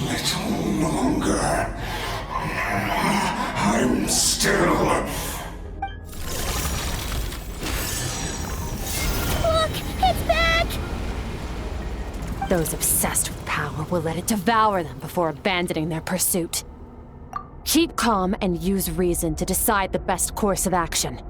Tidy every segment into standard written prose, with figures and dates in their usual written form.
little longer. I'm still... Look! It's back! Those obsessed with power will let it devour them before abandoning their pursuit. Keep calm and use reason to decide the best course of action.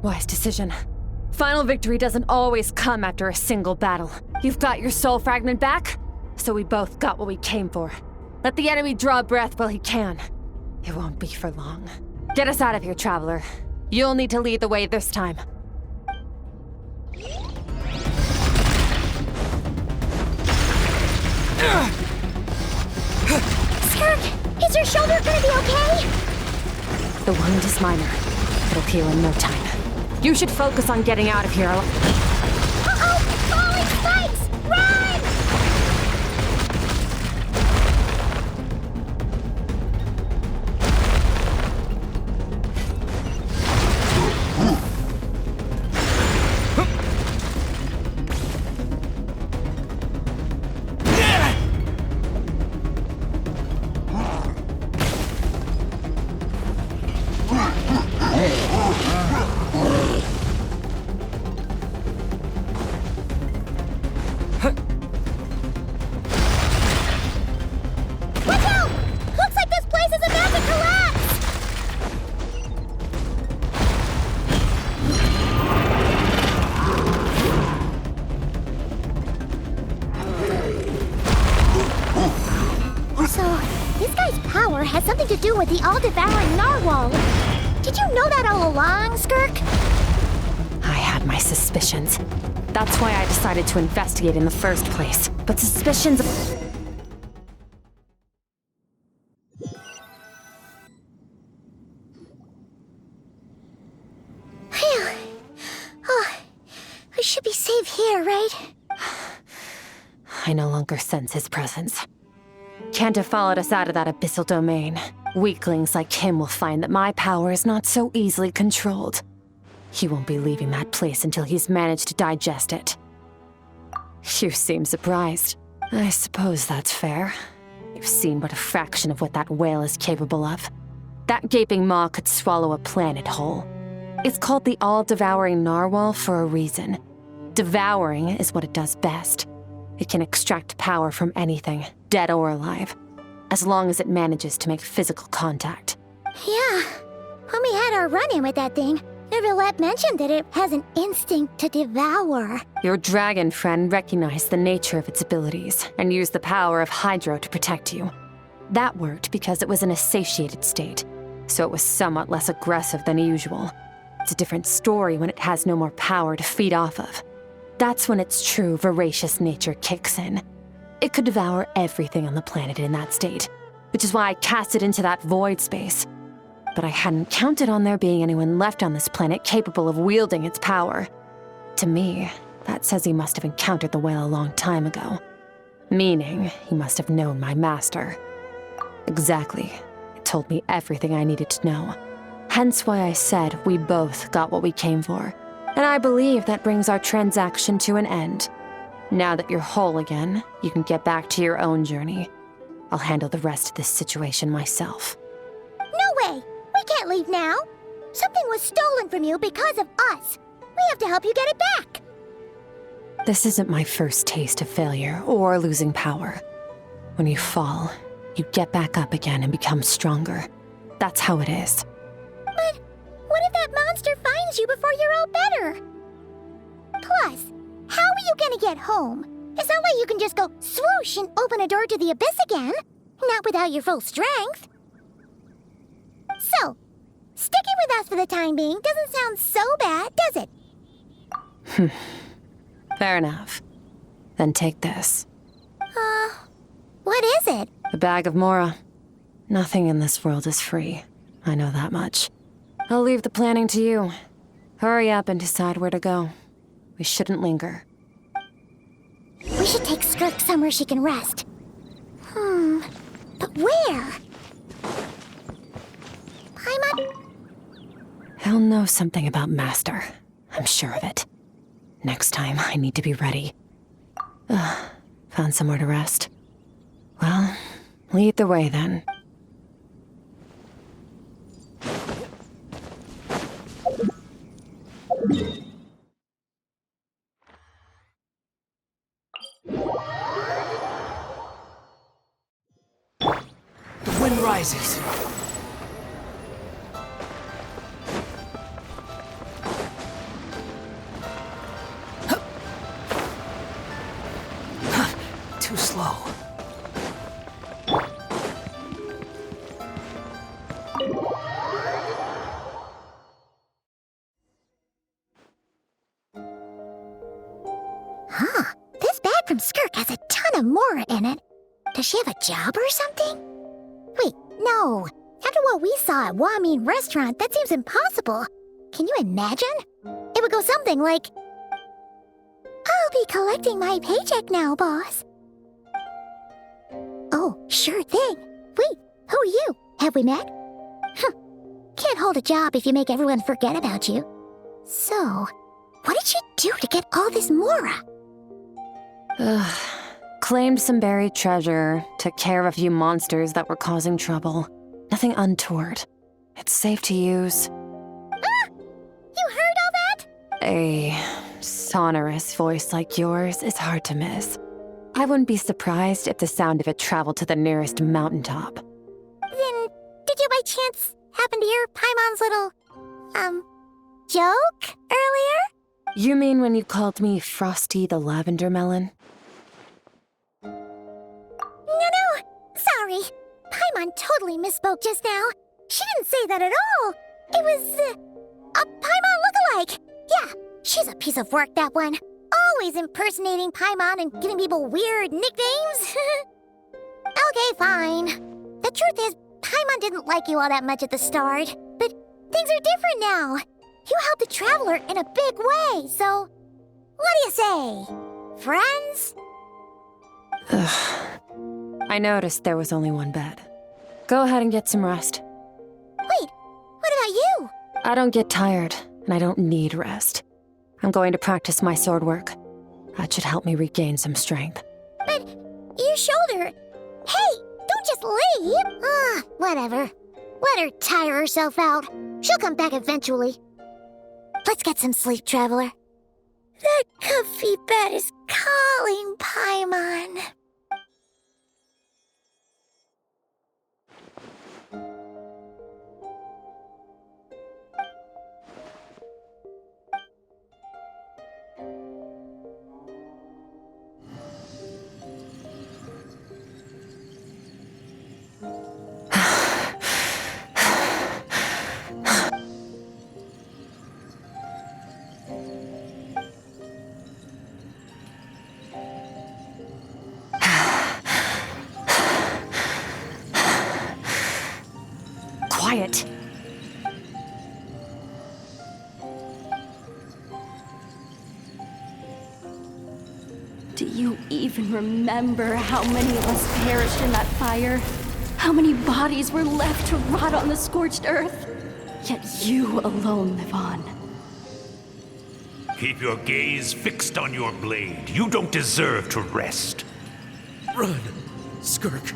Wise decision. Final victory doesn't always come after a single battle. You've got your soul fragment back, so we both got what we came for. Let the enemy draw breath while he can. It won't be for long. Get us out of here, Traveler. You'll need to lead the way this time. Skirk, is your shoulder gonna be okay? The wound is minor. It'll heal in no time. You should focus on getting out of here. Uh-oh! Falling spikes! Run! Watch out! Looks like this place is about to collapse! So, this guy's power has something to do with the all-devouring narwhal. Did you know that all along, Skirk? I had my suspicions. That's why I decided to investigate in the first place. But suspicions... Phew. Oh, we should be safe here, right? I no longer sense his presence. Can't have followed us out of that abyssal domain. Weaklings like him will find that my power is not so easily controlled. He won't be leaving that place until he's managed to digest it. You seem surprised. I suppose that's fair. You've seen but a fraction of what that whale is capable of. That gaping maw could swallow a planet whole. It's called the all-devouring narwhal for a reason. Devouring is what it does best. It can extract power from anything, dead or alive, as long as it manages to make physical contact. Yeah. When we had our run-in with that thing, Neverlet mentioned that it has an instinct to devour. Your dragon friend recognized the nature of its abilities and used the power of Hydro to protect you. That worked because it was in a satiated state, so it was somewhat less aggressive than usual. It's a different story when it has no more power to feed off of. That's when its true voracious nature kicks in. It could devour everything on the planet in that state, which is why I cast it into that void space. But I hadn't counted on there being anyone left on this planet capable of wielding its power. To me, that says he must have encountered the whale a long time ago. Meaning, he must have known my master. Exactly. It told me everything I needed to know. Hence why I said we both got what we came for. And I believe that brings our transaction to an end. Now that you're whole again, you can get back to your own journey. I'll handle the rest of this situation myself. No way! We can't leave now! Something was stolen from you because of us! We have to help you get it back! This isn't my first taste of failure or losing power. When you fall, you get back up again and become stronger. That's how it is. But what if that monster finds you before you're all better? Plus, how are you gonna get home? It's not like you can just go swoosh and open a door to the abyss again. Not without your full strength. So, sticking with us for the time being doesn't sound so bad, does it? Fair enough. Then take this. What is it? A bag of Mora. Nothing in this world is free. I know that much. I'll leave the planning to you. Hurry up and decide where to go. We shouldn't linger. We should take Skirk somewhere she can rest. Where? Paimon? He'll know something about Master. I'm sure of it. Next time, I need to be ready. Found somewhere to rest. Well, lead the way then. The wind rises. Too slow. This bag from Skirk has a ton of Mora in it. Does she have a job or something? Wait, no. After what we saw at Wamin Restaurant, that seems impossible. Can you imagine? It would go something like, I'll be collecting my paycheck now, boss. Oh, sure thing. Wait, who are you? Have we met? Can't hold a job if you make everyone forget about you. So, what did she do to get all this Mora? Claimed some buried treasure, took care of a few monsters that were causing trouble. Nothing untoward. It's safe to use. You heard all that? A sonorous voice like yours is hard to miss. I wouldn't be surprised if the sound of it traveled to the nearest mountaintop. Then, did you by chance happen to hear Paimon's little, joke earlier? You mean when you called me Frosty the Lavender Melon? No, sorry. Paimon totally misspoke just now. She didn't say that at all. It was, a Paimon lookalike. Yeah, she's a piece of work, that one. Always impersonating Paimon and giving people weird nicknames. Okay, fine. The truth is, Paimon didn't like you all that much at the start, but things are different now. You helped the Traveler in a big way, so what do you say? Friends? I noticed there was only one bed. Go ahead and get some rest. Wait, what about you? I don't get tired, and I don't need rest. I'm going to practice my sword work. That should help me regain some strength. But your shoulder... Hey, don't just leave! Whatever. Let her tire herself out. She'll come back eventually. Let's get some sleep, Traveler. That comfy bed is calling, Paimon. Quiet. Do you even remember how many of us perished in that fire? How many bodies were left to rot on the scorched earth? Yet you alone live on. Keep your gaze fixed on your blade. You don't deserve to rest. Run, Skirk.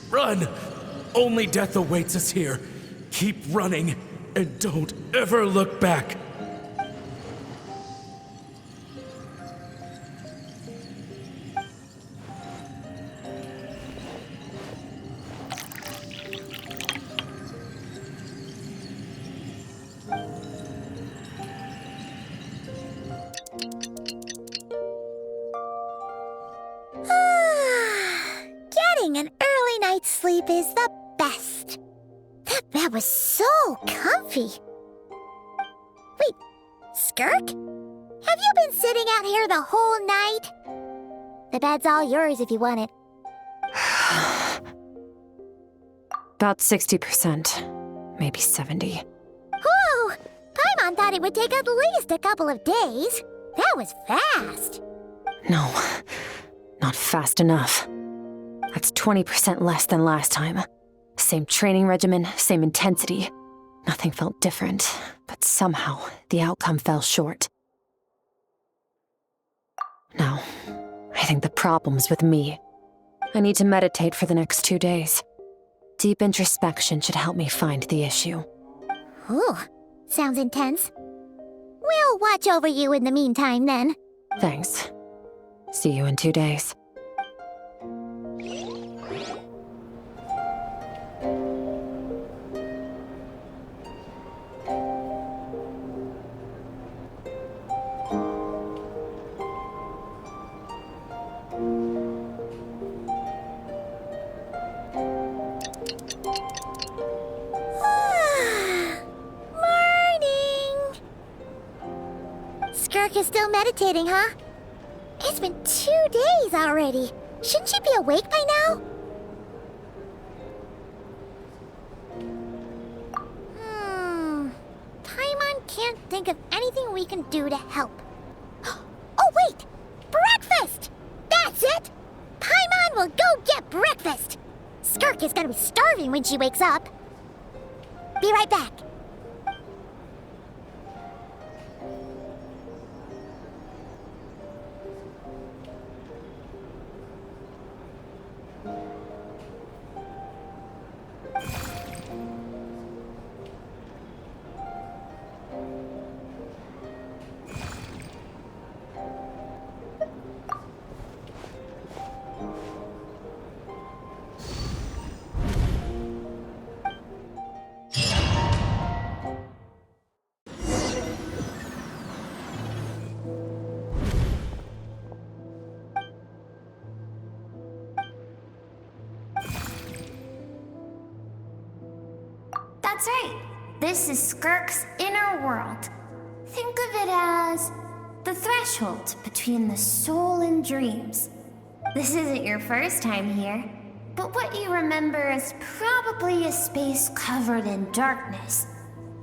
Run! Only death awaits us here. Keep running, and don't ever look back. Getting an early night's sleep is the best. That bed was so comfy. Wait, Skirk? Have you been sitting out here the whole night? The bed's all yours if you want it. About 60%, maybe 70. Whoa! Paimon thought it would take at least a couple of days. That was fast. No, not fast enough. That's 20% less than last time. Same training regimen, same intensity. Nothing felt different, but somehow the outcome fell short. No, I think the problem's with me. I need to meditate for the next 2 days. Deep introspection should help me find the issue. Ooh, sounds intense. We'll watch over you in the meantime, then. Thanks. See you in 2 days. Skirk is still meditating, huh? It's been 2 days already. Shouldn't she be awake by now? Paimon can't think of anything we can do to help. Oh, wait! Breakfast! That's it! Paimon will go get breakfast! Skirk is gonna be starving when she wakes up. Be right back. That's right. This is Skirk's inner world. Think of it as the threshold between the soul and dreams. This isn't your first time here, but what you remember is probably a space covered in darkness.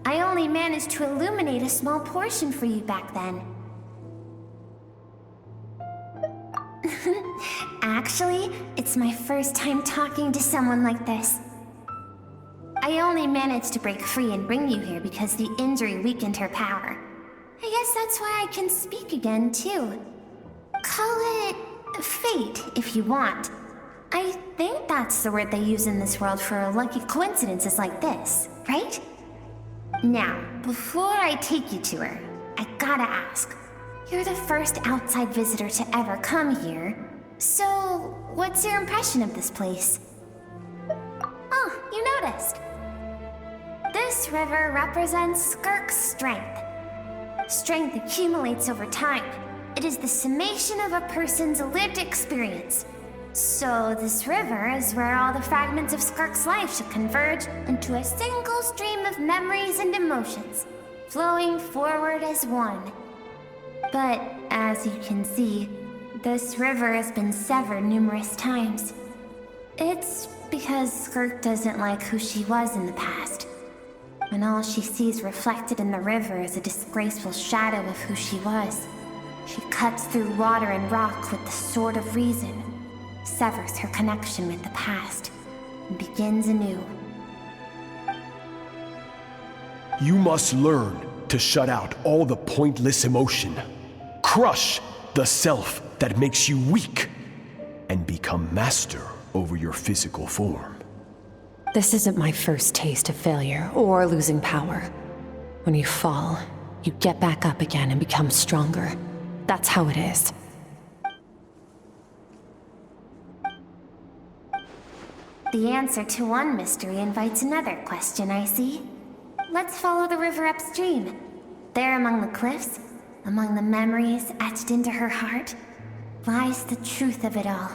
I only managed to illuminate a small portion for you back then. Actually, it's my first time talking to someone like this. I only managed to break free and bring you here because the injury weakened her power. I guess that's why I can speak again, too. Call it fate, if you want. I think that's the word they use in this world for lucky coincidences like this, right? Now, before I take you to her, I gotta ask. You're the first outside visitor to ever come here, so what's your impression of this place? Oh, you noticed. This river represents Skirk's strength. Strength accumulates over time. It is the summation of a person's lived experience. So this river is where all the fragments of Skirk's life should converge into a single stream of memories and emotions, flowing forward as one. But as you can see, this river has been severed numerous times. It's because Skirk doesn't like who she was in the past. And all she sees reflected in the river is a disgraceful shadow of who she was. She cuts through water and rock with the sword of reason, severs her connection with the past, and begins anew. You must learn to shut out all the pointless emotion. Crush the self that makes you weak, and become master over your physical form. This isn't my first taste of failure or losing power. When you fall, you get back up again and become stronger. That's how it is. The answer to one mystery invites another question, I see. Let's follow the river upstream. There among the cliffs, among the memories etched into her heart, lies the truth of it all.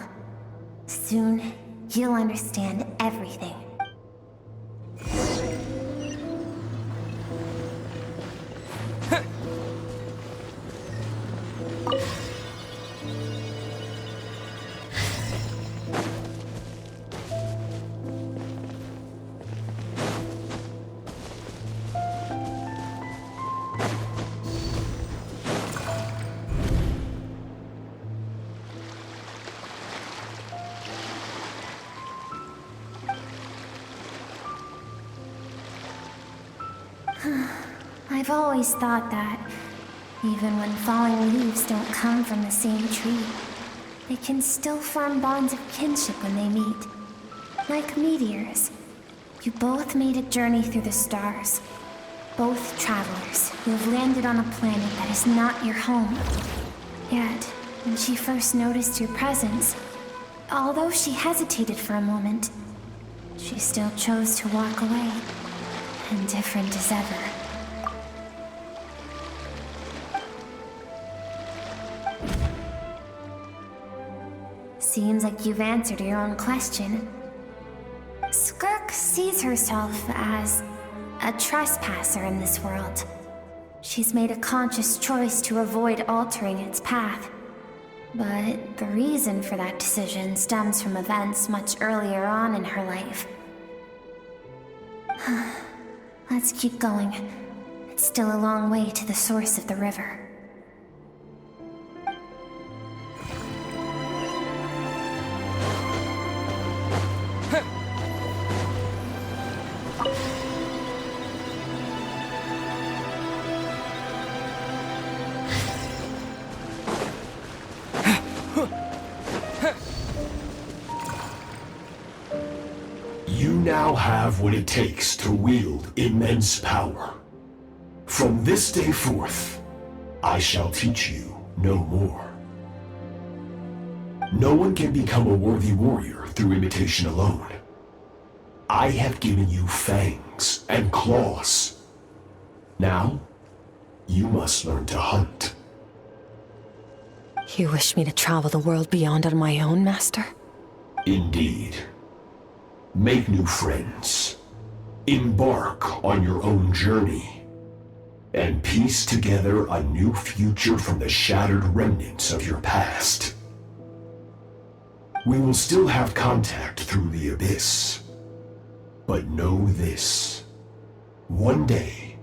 Soon, you'll understand everything. I've always thought that, even when falling leaves don't come from the same tree, they can still form bonds of kinship when they meet. Like meteors, you both made a journey through the stars. Both travelers who have landed on a planet that is not your home. Yet, when she first noticed your presence, although she hesitated for a moment, she still chose to walk away, indifferent as ever. Seems like you've answered your own question. Skirk sees herself as a trespasser in this world. She's made a conscious choice to avoid altering its path. But the reason for that decision stems from events much earlier on in her life. Let's keep going. It's still a long way to the source of the river. You now have what it takes to wield immense power. From this day forth, I shall teach you no more. No one can become a worthy warrior through imitation alone. I have given you fangs and claws. Now, you must learn to hunt. You wish me to travel the world beyond on my own, Master? Indeed. Make new friends. Embark on your own journey. And piece together a new future from the shattered remnants of your past. We will still have contact through the abyss. But know this. One day,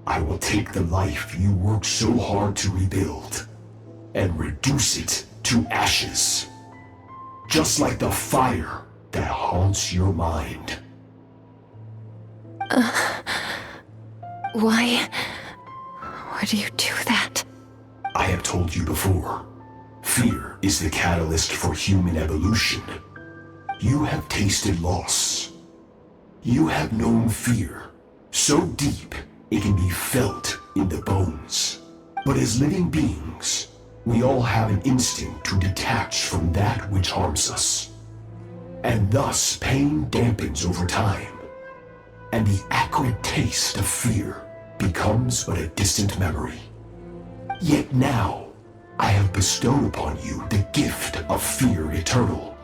I will take the life you worked so hard to rebuild and reduce it to ashes. Just like the fire that haunts your mind. Why would you do that? I have told you before, fear is the catalyst for human evolution. You have tasted loss. You have known fear, so deep it can be felt in the bones. But as living beings, we all have an instinct to detach from that which harms us. And thus pain dampens over time, and the acrid taste of fear becomes but a distant memory. Yet now, I have bestowed upon you the gift of fear eternal.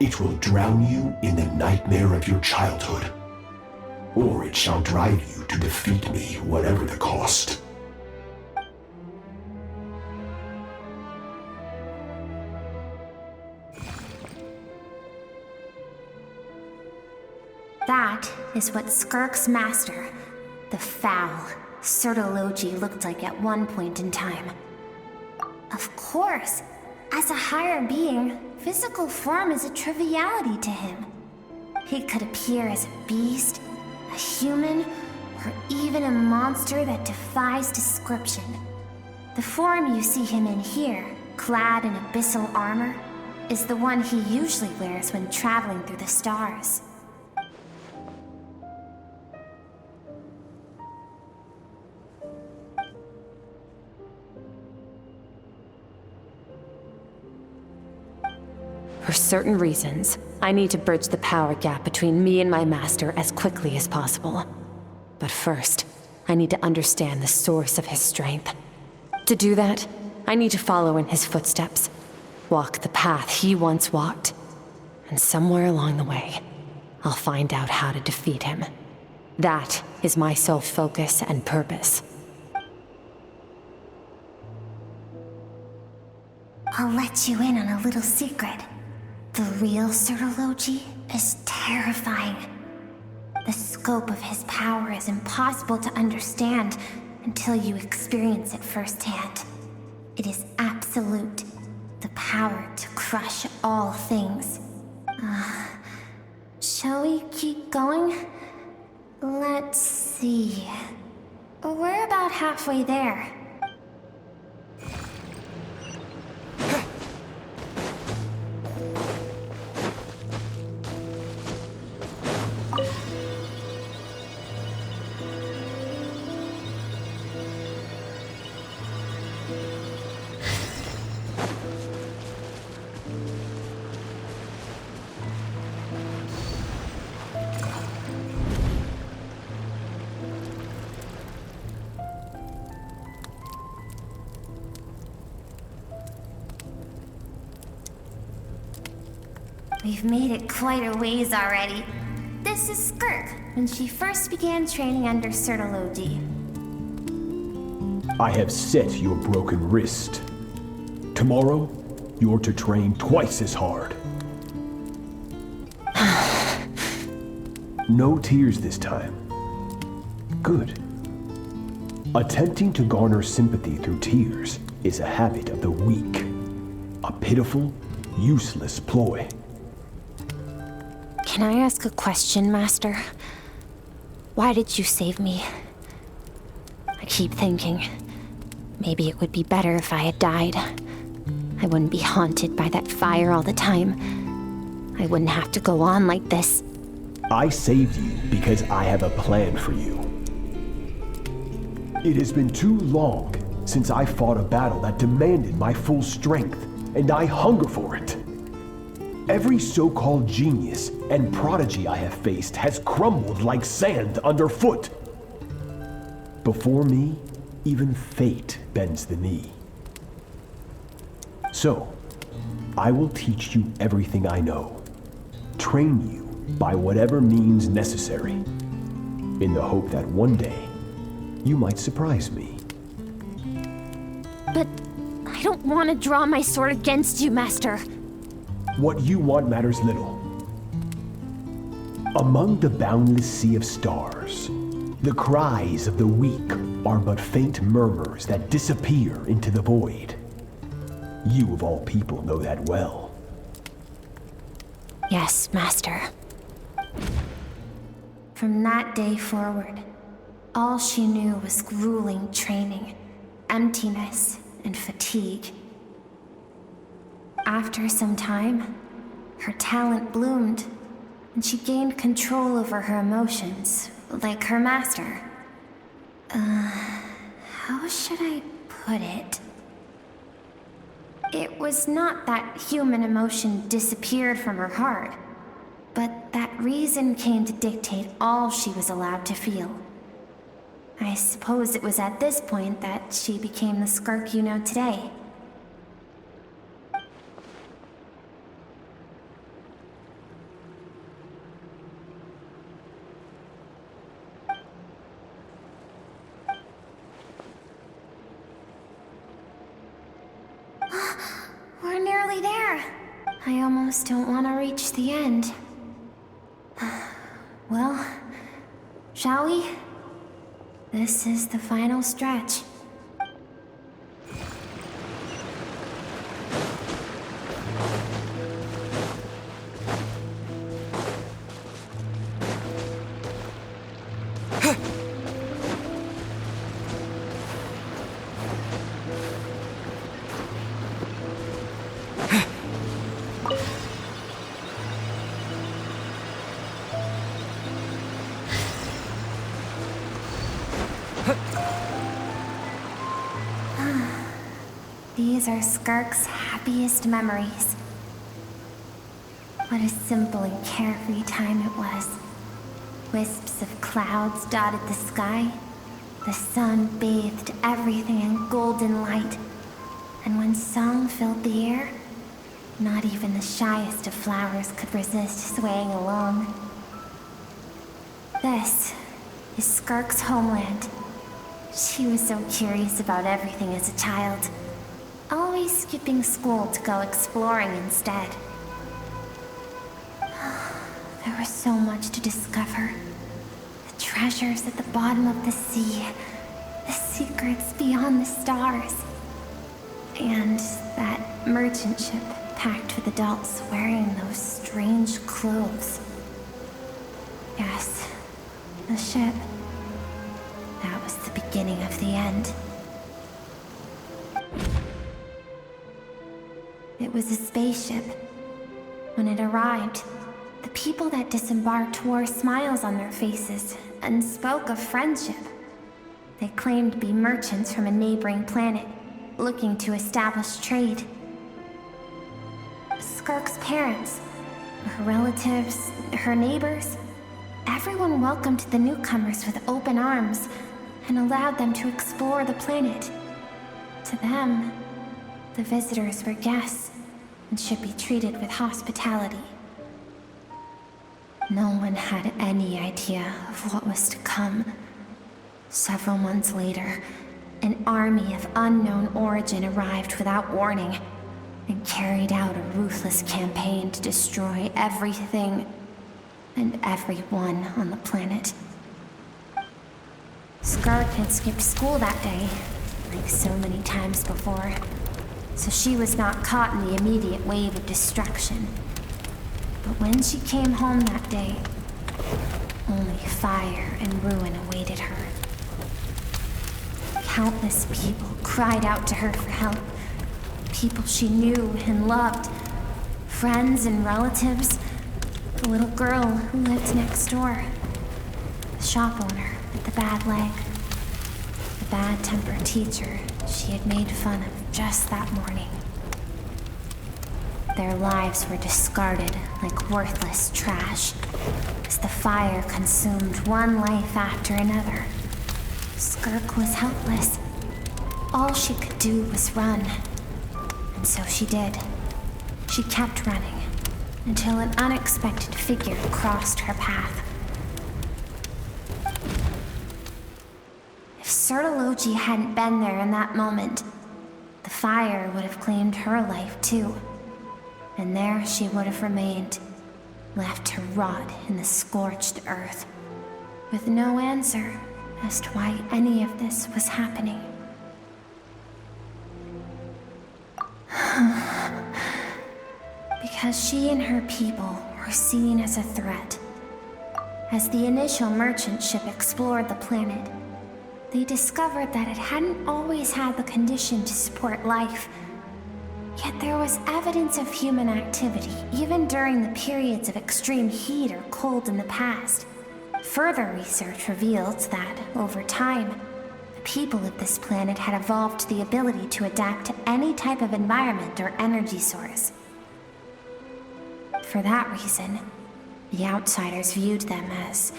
It will drown you in the nightmare of your childhood, or it shall drive you to defeat me, whatever the cost. That is what Skirk's master, the foul Sertology, looked like at one point in time. Of course, as a higher being, physical form is a triviality to him. He could appear as a beast, a human, or even a monster that defies description. The form you see him in here, clad in abyssal armor, is the one he usually wears when traveling through the stars. For certain reasons, I need to bridge the power gap between me and my master as quickly as possible. But first, I need to understand the source of his strength. To do that, I need to follow in his footsteps, walk the path he once walked, and somewhere along the way, I'll find out how to defeat him. That is my sole focus and purpose. I'll let you in on a little secret. The real Sertology is terrifying. The scope of his power is impossible to understand until you experience it firsthand. It is absolute, the power to crush all things. Shall we keep going? Let's see. We're about halfway there. We've made it quite a ways already. This is Skirk, when she first began training under Sertalodi. I have set your broken wrist. Tomorrow, you're to train twice as hard. No tears this time. Good. Attempting to garner sympathy through tears is a habit of the weak. A pitiful, useless ploy. Can I ask a question, Master? Why did you save me? I keep thinking, maybe it would be better if I had died. I wouldn't be haunted by that fire all the time. I wouldn't have to go on like this. I saved you because I have a plan for you. It has been too long since I fought a battle that demanded my full strength, and I hunger for it. Every so-called genius and prodigy I have faced has crumbled like sand underfoot. Before me, even fate bends the knee. So, I will teach you everything I know. Train you by whatever means necessary, in the hope that one day, you might surprise me. But I don't want to draw my sword against you, Master. What you want matters little. Among the boundless sea of stars, the cries of the weak are but faint murmurs that disappear into the void. You of all people know that well. Yes, Master. From that day forward, all she knew was grueling training, emptiness, and fatigue. After some time, her talent bloomed, and she gained control over her emotions, like her master. How should I put it? It was not that human emotion disappeared from her heart, but that reason came to dictate all she was allowed to feel. I suppose it was at this point that she became the Skirk you know today. We're nearly there. I almost don't want to reach the end. Well, shall we? This is the final stretch. These are Skirk's happiest memories. What a simple and carefree time it was. Wisps of clouds dotted the sky. The sun bathed everything in golden light. And when song filled the air, not even the shyest of flowers could resist swaying along. This is Skirk's homeland. She was so curious about everything as a child. Always skipping school to go exploring instead. There was so much to discover. The treasures at the bottom of the sea. The secrets beyond the stars. And that merchant ship packed with adults wearing those strange clothes. Yes, The ship. That was the beginning of the end. It was a spaceship. When it arrived, the people that disembarked wore smiles on their faces and spoke of friendship. They claimed to be merchants from a neighboring planet, looking to establish trade. Skirk's parents, her relatives, her neighbors, everyone welcomed the newcomers with open arms and allowed them to explore the planet. To them, the visitors were guests and should be treated with hospitality. No one had any idea of what was to come. Several months later, an army of unknown origin arrived without warning and carried out a ruthless campaign to destroy everything and everyone on the planet. Skirk had skipped school that day, like so many times before, so she was not caught in the immediate wave of destruction. But when she came home that day, only fire and ruin awaited her. Countless people cried out to her for help. People she knew and loved. Friends and relatives. The little girl who lived next door. The shop owner with the bad leg. The bad-tempered teacher she had made fun of just that morning. Their lives were discarded like worthless trash as the fire consumed one life after another. Skirk was helpless. All she could do was run. And so she did. She kept running until an unexpected figure crossed her path. If Sertology hadn't been there in that moment, the fire would have claimed her life too. And there she would have remained, left to rot in the scorched earth, with no answer as to why any of this was happening. Because she and her people were seen as a threat. As the initial merchant ship explored the planet, they discovered that it hadn't always had the condition to support life. Yet there was evidence of human activity, even during the periods of extreme heat or cold in the past. Further research revealed that, over time, the people of this planet had evolved the ability to adapt to any type of environment or energy source. For that reason, the outsiders viewed them as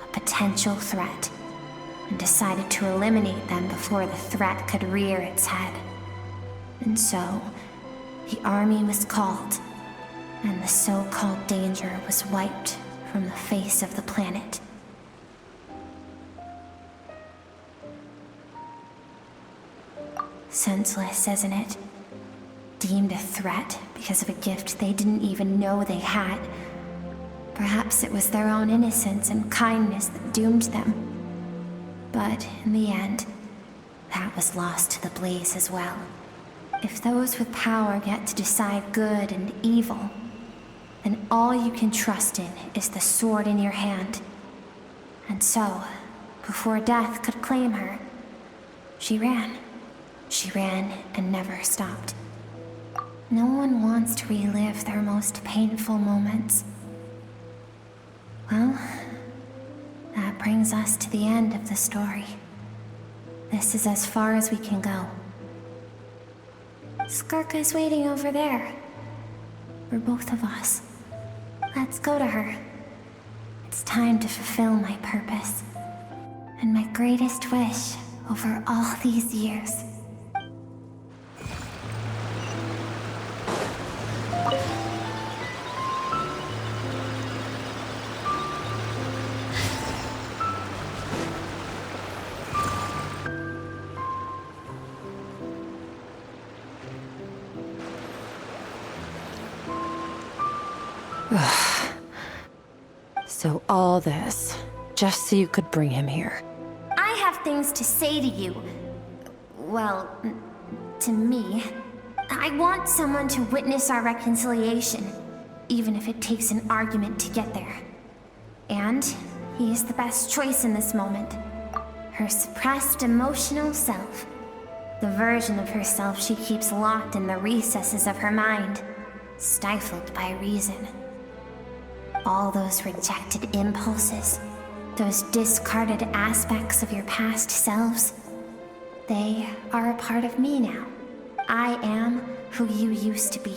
a potential threat and decided to eliminate them before the threat could rear its head. And so, the army was called, and the so-called danger was wiped from the face of the planet. Senseless, isn't it? Deemed a threat because of a gift they didn't even know they had. Perhaps it was their own innocence and kindness that doomed them. But in the end, that was lost to the blaze as well. If those with power get to decide good and evil, then all you can trust in is the sword in your hand. And so, before death could claim her, she ran. She ran and never stopped. No one wants to relive their most painful moments. Well, that brings us to the end of the story. This is as far as we can go. Skirk is waiting over there. For both of us. Let's go to her. It's time to fulfill my purpose. And my greatest wish over all these years. So all this, just so you could bring him here. I have things to say to you. Well, to me. I want someone to witness our reconciliation, even if it takes an argument to get there. And He is the best choice in this moment. Her suppressed emotional self. The version of herself she keeps locked in the recesses of her mind, stifled by reason. All those rejected impulses, those discarded aspects of your past selves, they are a part of me now. I am who you used to be.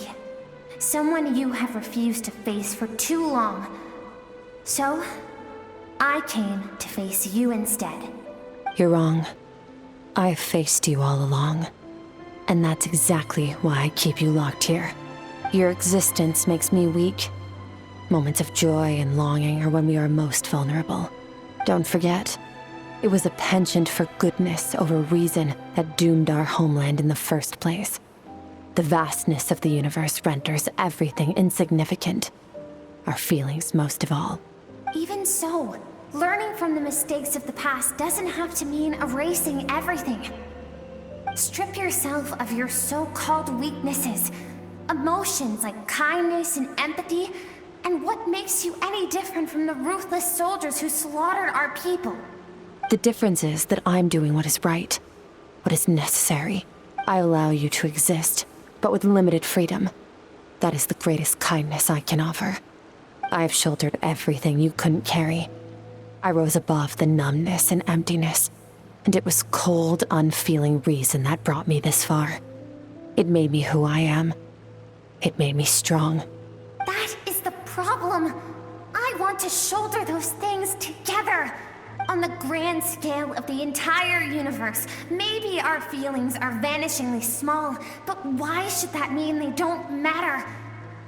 Someone you have refused to face for too long. So, I came to face you instead. You're wrong. I've faced you all along. And that's exactly why I keep you locked here. Your existence makes me weak. Moments of joy and longing are when we are most vulnerable. Don't forget, it was a penchant for goodness over reason that doomed our homeland in the first place. The vastness of the universe renders everything insignificant. Our feelings most of all. Even so, learning from the mistakes of the past doesn't have to mean erasing everything. Strip yourself of your so-called weaknesses, emotions like kindness and empathy, and what makes you any different from the ruthless soldiers who slaughtered our people? The difference is that I'm doing what is right, what is necessary. I allow you to exist, but with limited freedom. That is the greatest kindness I can offer. I've shouldered everything you couldn't carry. I rose above the numbness and emptiness, and it was cold, unfeeling reason that brought me this far. It made me who I am. It made me strong. That is the problem. I want to shoulder those things together. On the grand scale of the entire universe, maybe our feelings are vanishingly small, but why should that mean they don't matter?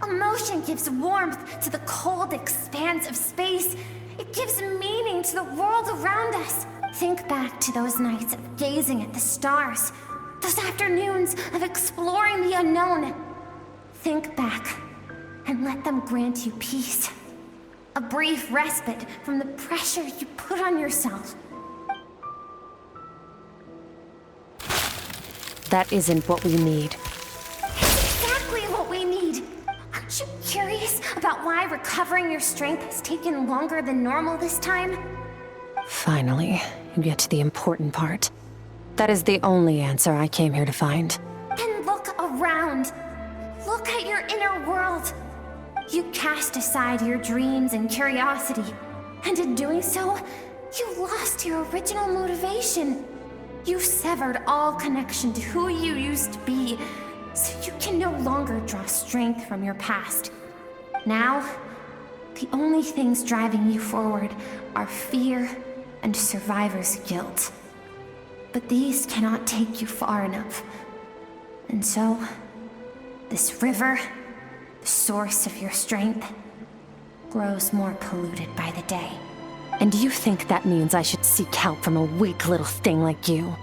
Emotion gives warmth to the cold expanse of space. It gives meaning to the world around us. Think back to those nights of gazing at the stars, those afternoons of exploring the unknown. Think back and let them grant you peace. A brief respite from the pressure you put on yourself. That isn't what we need. It's exactly what we need. Aren't you curious about why recovering your strength has taken longer than normal this time? Finally, you get to the important part. That is the only answer I came here to find. Then look around. Look at your inner world. You cast aside your dreams and curiosity, and in doing so, you lost your original motivation. You severed all connection to who you used to be, so you can no longer draw strength from your past. Now, the only things driving you forward are fear and survivor's guilt. But these cannot take you far enough. And so, this river, the source of your strength, grows more polluted by the day. And you think that means I should seek help from a weak little thing like you?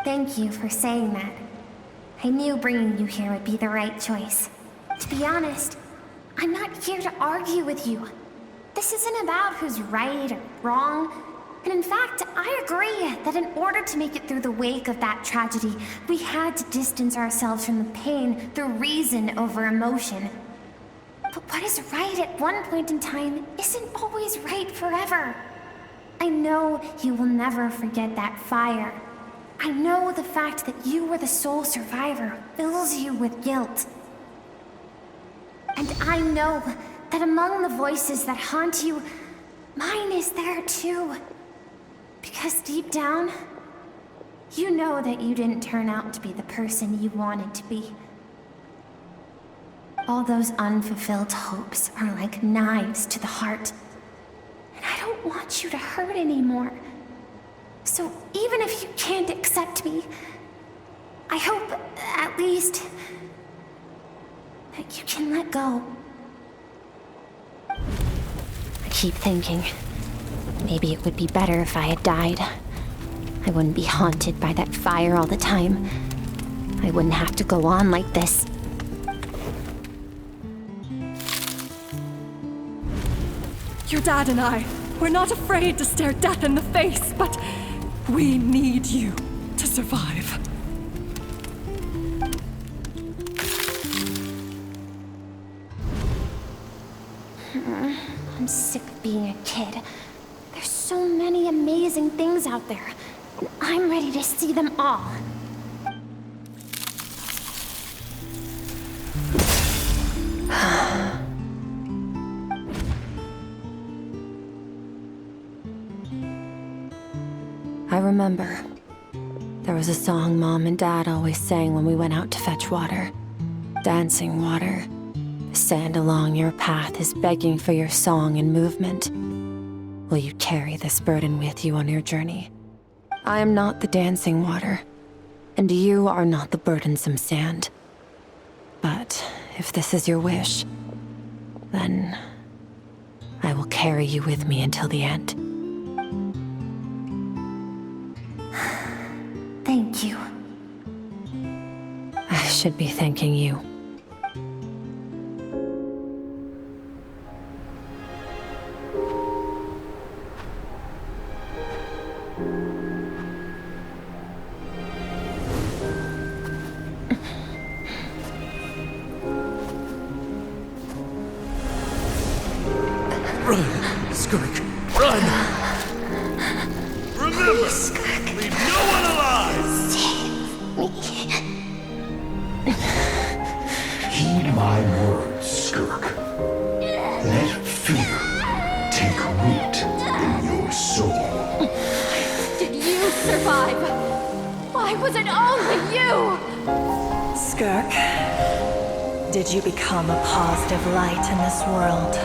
Thank you for saying that. I knew bringing you here would be the right choice. To be honest, I'm not here to argue with you. This isn't about who's right or wrong. And in fact, I agree that in order to make it through the wake of that tragedy, we had to distance ourselves from the pain through reason over emotion. But what is right at one point in time isn't always right forever. I know you will never forget that fire. I know the fact that you were the sole survivor fills you with guilt. And I know that among the voices that haunt you, mine is there too. Because deep down, you know that you didn't turn out to be the person you wanted to be. All those unfulfilled hopes are like knives to the heart. And I don't want you to hurt anymore. So even if you can't accept me, I hope, at least, that you can let go. I keep thinking, maybe it would be better if I had died. I wouldn't be haunted by that fire all the time. I wouldn't have to go on like this. Your dad and I, we're not afraid to stare death in the face, but we need you to survive. being a kid. There's so many amazing things out there, and I'm ready to see them all. I remember. There was a song Mom and Dad always sang when we went out to fetch water. Dancing water. The sand along your path is begging for your song and movement. Will you carry this burden with you on your journey? I am not the dancing water, and you are not the burdensome sand. But if this is your wish, then I will carry you with me until the end. Thank you. I should be thanking you. Run, Skirk, run! Remember, leave no one alive! Heed my words, Skirk. Let fear take root in your soul. Did you survive? Why was it only you? Skirk, did you become a positive light in this world?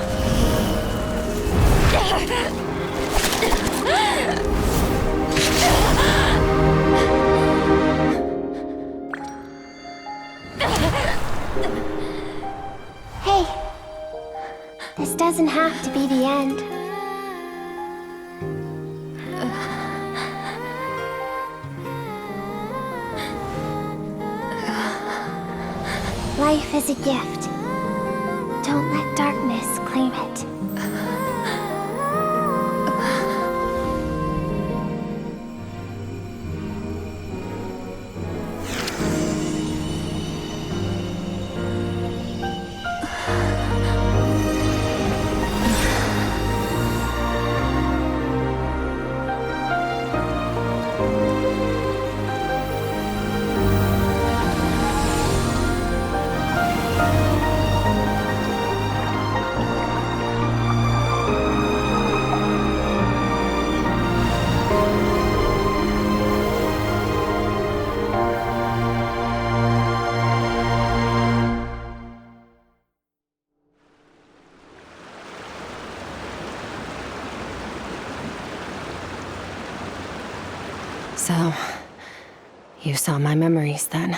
Hey, this doesn't have to be the end. Life is a gift. Don't let darkness claim it. So, you saw my memories then.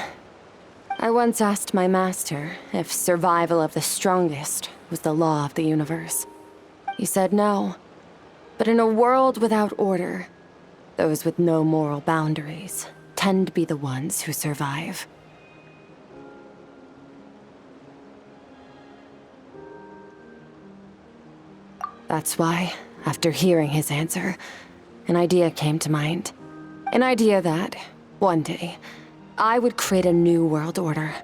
I once asked my master if survival of the strongest was the law of the universe. He said no. But in a world without order, those with no moral boundaries tend to be the ones who survive. That's why, after hearing his answer, an idea came to mind. An idea that, one day, I would create a new world order.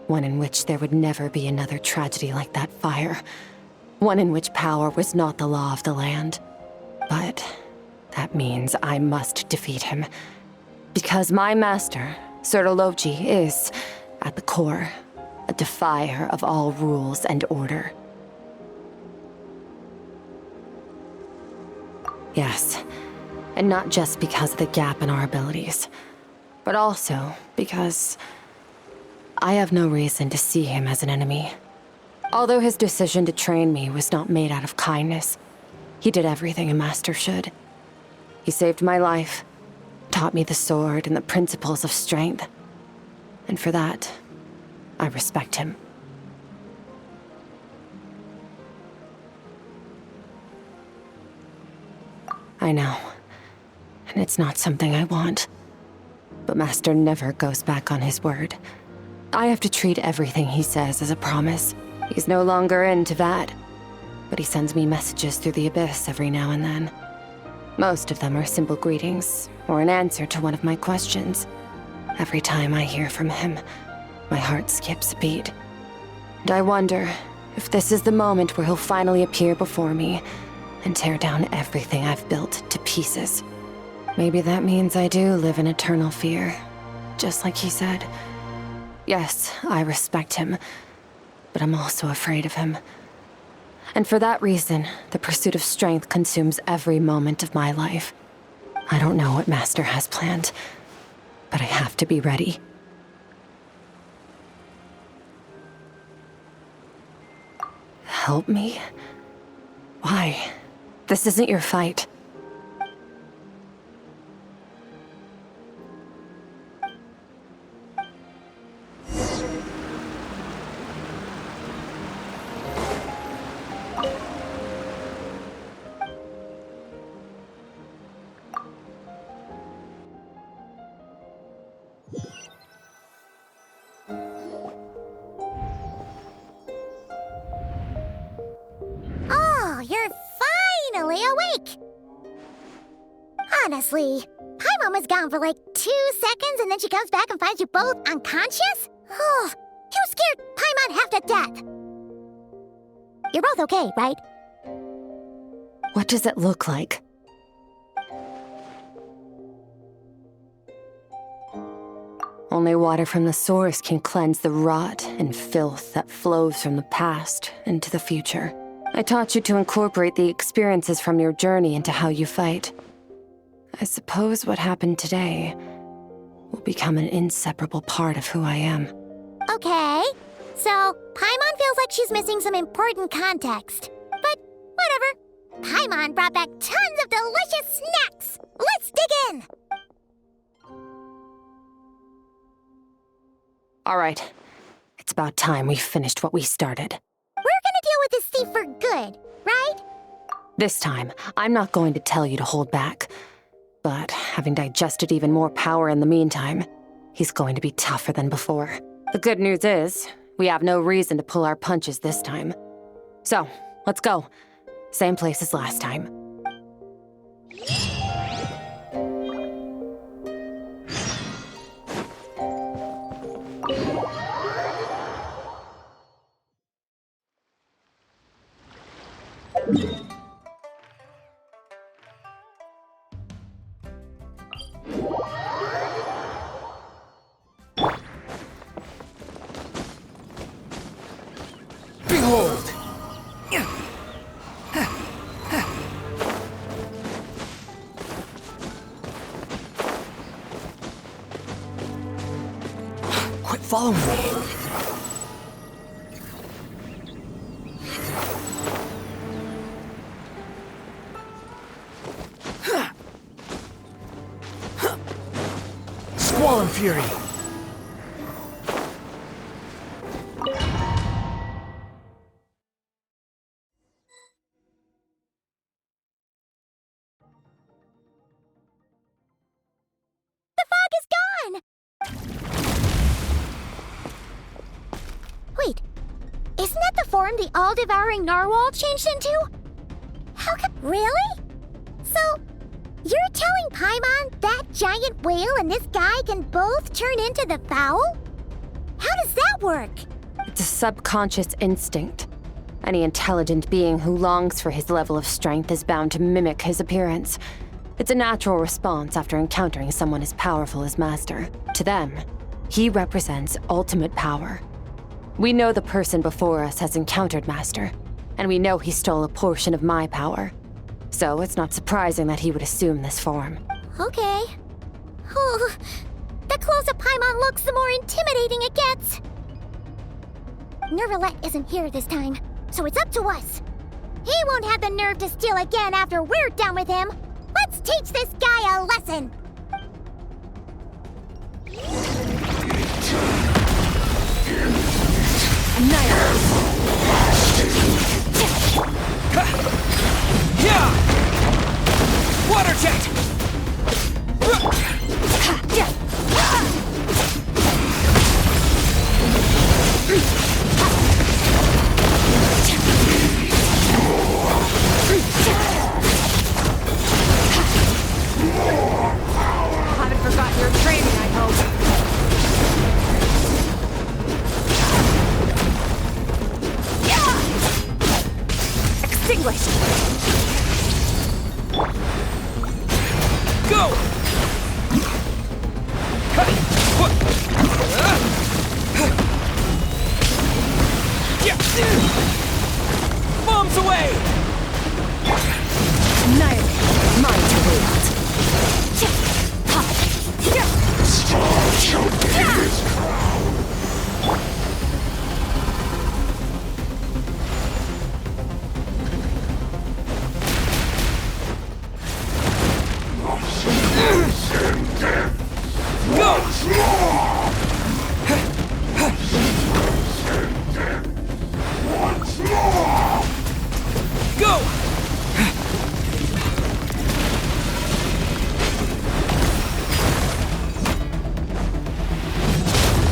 One in which there would never be another tragedy like that fire. One in which power was not the law of the land. But that means I must defeat him. Because my master, Surtologi, is, at the core, a defier of all rules and order. Yes. And not just because of the gap in our abilities, but also because I have no reason to see him as an enemy. Although his decision to train me was not made out of kindness, he did everything a master should. He saved my life, taught me the sword and the principles of strength, and for that, I respect him. I know. And it's not something I want. But Master never goes back on his word. I have to treat everything he says as a promise. He's no longer into that. But he sends me messages through the abyss every now and then. Most of them are simple greetings, or an answer to one of my questions. Every time I hear from him, my heart skips a beat. And I wonder if this is the moment where he'll finally appear before me and tear down everything I've built to pieces. Maybe that means I do live in eternal fear, just like he said. Yes, I respect him, but I'm also afraid of him. And for that reason, the pursuit of strength consumes every moment of my life. I don't know what Master has planned, but I have to be ready. Help me? Why? This isn't your fight. Oh, you're finally awake! Honestly, Paimon was gone for like 2 seconds and then she comes back and finds you both unconscious? Oh, you scared Paimon half to death! You're both okay, right? What does it look like? Only water from the source can cleanse the rot and filth that flows from the past into the future. I taught you to incorporate the experiences from your journey into how you fight. I suppose what happened today will become an inseparable part of who I am. Okay, so Paimon feels like she's missing some important context. But whatever. Paimon brought back tons of delicious snacks! Let's dig in! All right, it's about time we finished what we started. We're gonna deal with this thief for good, right? This time, I'm not going to tell you to hold back. But having digested even more power in the meantime, he's going to be tougher than before. The good news is, we have no reason to pull our punches this time. So, let's go. Same place as last time. Behold! Quit following me. Squall and Fury! The fog is gone! Wait, isn't that the form the all-devouring narwhal changed into? How come? Really? So, you're telling Paimon that giant whale and this guy can both turn into the fowl? How does that work? It's a subconscious instinct. Any intelligent being who longs for his level of strength is bound to mimic his appearance. It's a natural response after encountering someone as powerful as Master. To them, he represents ultimate power. We know the person before us has encountered Master, and we know he stole a portion of my power. So it's not surprising that he would assume this form. Okay. Oh, the closer Paimon looks, the more intimidating it gets. Nervalette isn't here this time, so it's up to us. He won't have the nerve to steal again after we're done with him. Let's teach this guy a lesson. Water jet! Haven't forgotten your training, I hope. Extinguished! Go! Bombs away! Annihilate. Mine to wield. Stop choking his crown! And death! Go! Once more! Once more! Go!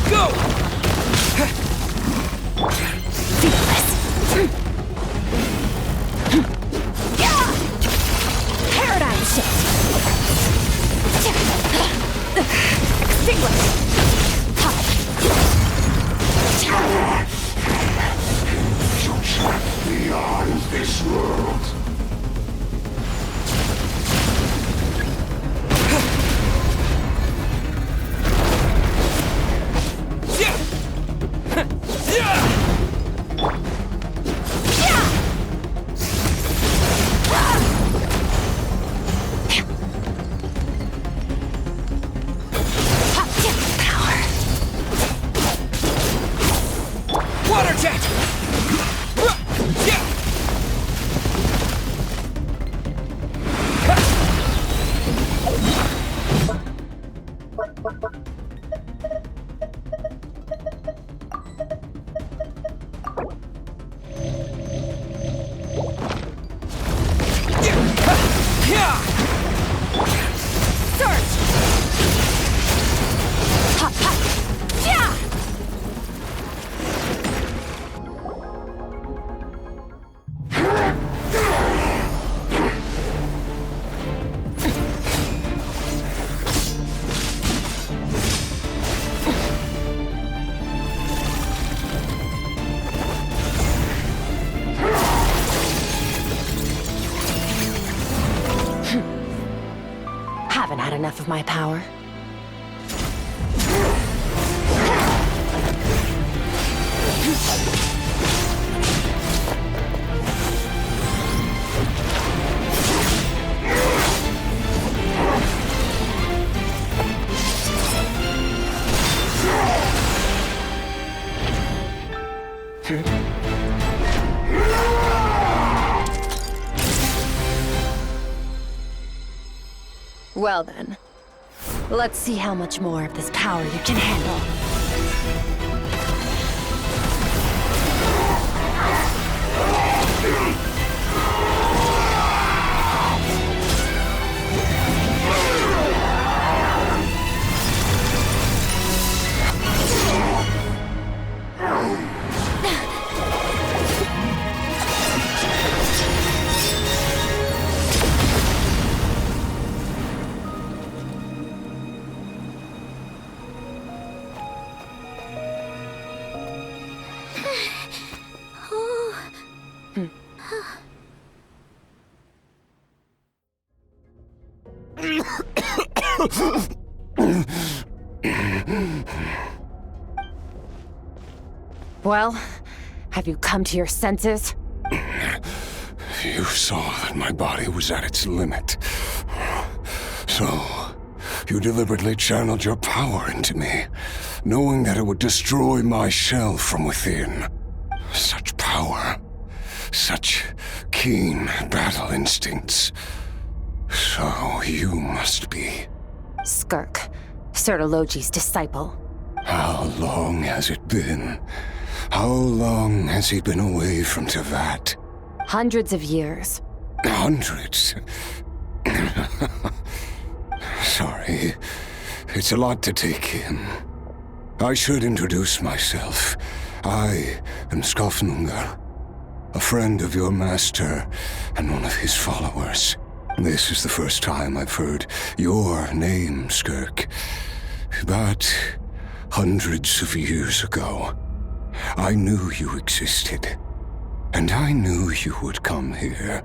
Go! Paradigm shift. Extinguish. You track beyond this world. Water jet! Haven't had enough of my power. Well then, let's see how much more of this power you can handle. Well, have you come to your senses? You saw that my body was at its limit. So, you deliberately channeled your power into me, knowing that it would destroy my shell from within. Such power. Such keen battle instincts. So you must be... Skirk, Sertologi's disciple. How long has it been? How long has he been away from Tevat? Hundreds of years. Hundreds? Sorry. It's a lot to take in. I should introduce myself. I am Skofnungar, a friend of your master and one of his followers. This is the first time I've heard your name, Skirk. But hundreds of years ago, I knew you existed. And I knew you would come here.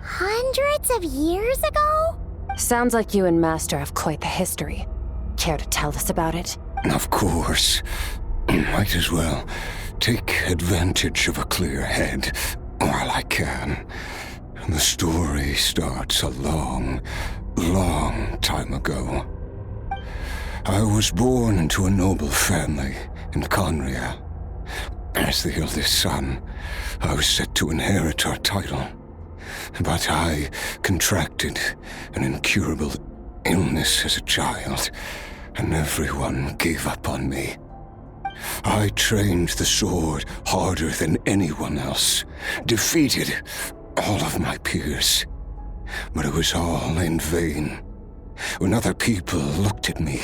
Hundreds of years ago? Sounds like you and Master have quite the history. Care to tell us about it? Of course. Might as well take advantage of a clear head while I can. The story starts a long, long time ago. I was born into a noble family in Conria. As the eldest son, I was set to inherit our title. But I contracted an incurable illness as a child, and everyone gave up on me. I trained the sword harder than anyone else, defeated all of my peers. But it was all in vain. When other people looked at me,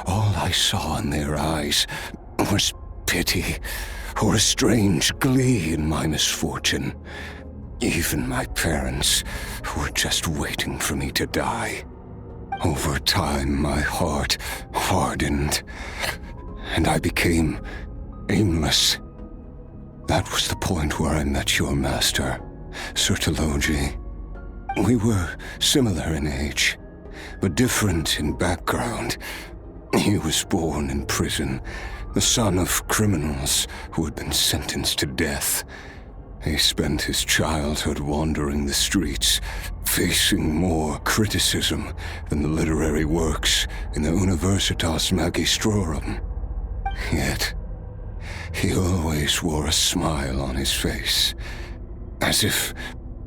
all I saw in their eyes was pity or a strange glee in my misfortune. Even my parents were just waiting for me to die. Over time, my heart hardened, and I became aimless. That was the point where I met your master, Sir Taloji. We were similar in age, but different in background. He was born in prison, the son of criminals who had been sentenced to death. He spent his childhood wandering the streets, facing more criticism than the literary works in the Universitas Magistrorum. Yet, he always wore a smile on his face, as if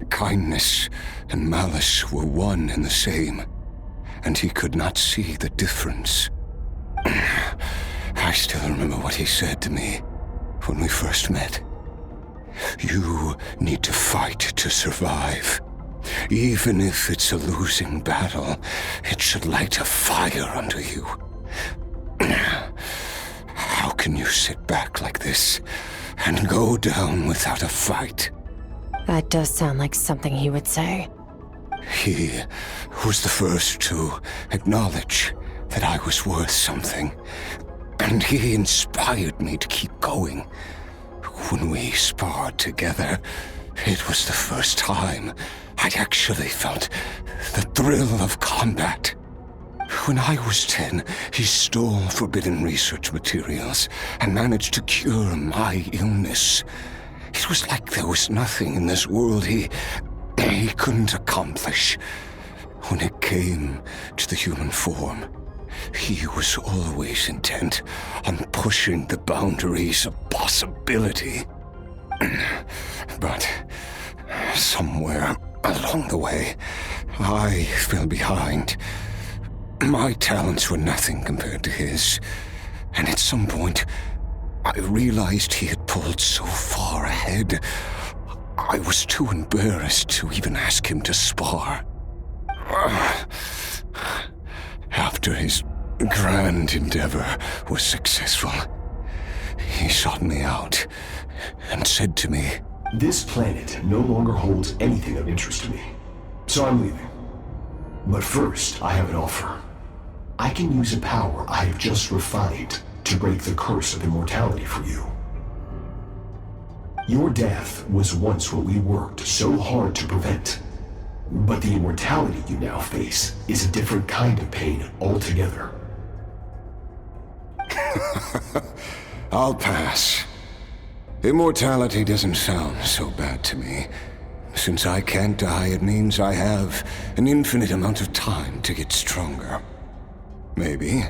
kindness and malice were one and the same, and he could not see the difference. I still remember what he said to me when we first met. You need to fight to survive. Even if it's a losing battle, it should light a fire under you. How can you sit back like this and go down without a fight? That does sound like something he would say. He was the first to acknowledge that I was worth something, and he inspired me to keep going. When we sparred together, it was the first time I'd actually felt the thrill of combat. When I was 10, he stole forbidden research materials and managed to cure my illness. It was like there was nothing in this world he couldn't accomplish. When it came to the human form, he was always intent on pushing the boundaries of possibility. But somewhere along the way, I fell behind. My talents were nothing compared to his, and at some point, I realized he had pulled so far ahead, I was too embarrassed to even ask him to spar. After his grand endeavor was successful, he sought me out and said to me, This planet no longer holds anything of interest to me, so I'm leaving. But first, I have an offer. I can use a power I have just refined to break the curse of immortality for you. Your death was once what we worked so hard to prevent. But the immortality you now face is a different kind of pain altogether. I'll pass. Immortality doesn't sound so bad to me. Since I can't die, it means I have an infinite amount of time to get stronger. Maybe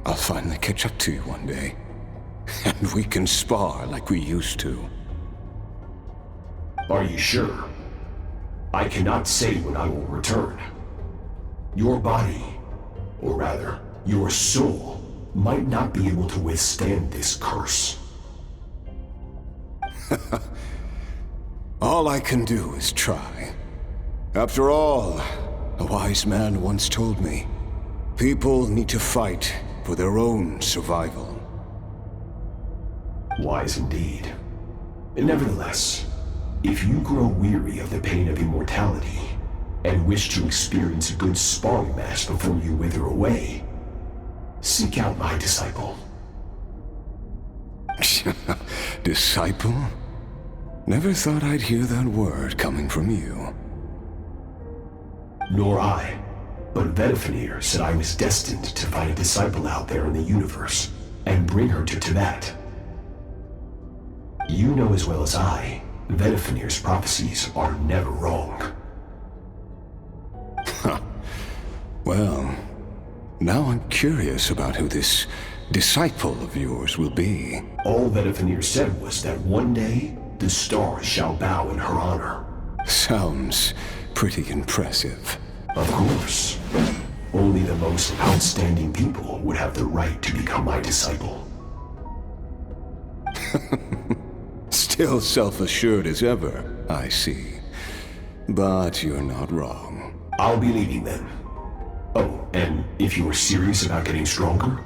I'll finally catch up to you one day, and we can spar like we used to. Are you sure? I cannot say when I will return. Your body, or rather, your soul, might not be able to withstand this curse. All I can do is try. After all, a wise man once told me, people need to fight for their own survival. Wise indeed. Nevertheless, if you grow weary of the pain of immortality, and wish to experience a good sparring match before you wither away, seek out my disciple. Disciple? Never thought I'd hear that word coming from you. Nor I. But Vedifenir said I was destined to find a disciple out there in the universe and bring her to Tibet. You know as well as I, Vedifenir's prophecies are never wrong. Well, now I'm curious about who this disciple of yours will be. All Vedifenir said was that one day, the stars shall bow in her honor. Sounds pretty impressive. Of course. Only the most outstanding people would have the right to become my disciple. Still self-assured as ever, I see. But you're not wrong. I'll be leaving then. Oh, and if you were serious about getting stronger,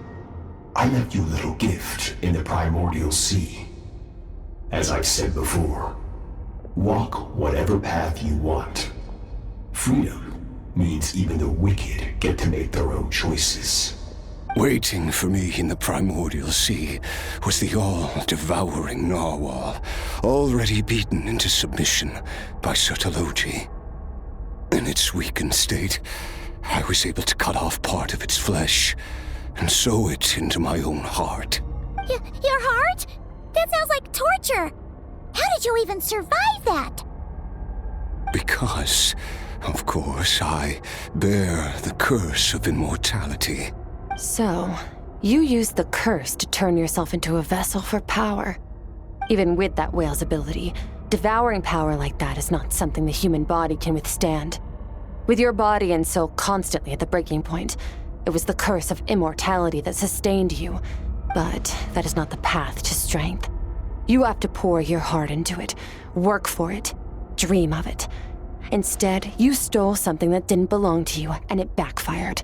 I left you a little gift in the primordial sea. As I've said before, walk whatever path you want. Freedom means even the wicked get to make their own choices. Waiting for me in the primordial sea was the all-devouring narwhal, already beaten into submission by Sertologi. In its weakened state, I was able to cut off part of its flesh and sew it into my own heart. Your heart? That sounds like torture! How did you even survive that? Because, of course, I bear the curse of immortality. So, you used the curse to turn yourself into a vessel for power. Even with that whale's ability, devouring power like that is not something the human body can withstand. With your body and soul constantly at the breaking point, it was the curse of immortality that sustained you. But that is not the path to strength. You have to pour your heart into it, work for it, dream of it. Instead, you stole something that didn't belong to you, and it backfired.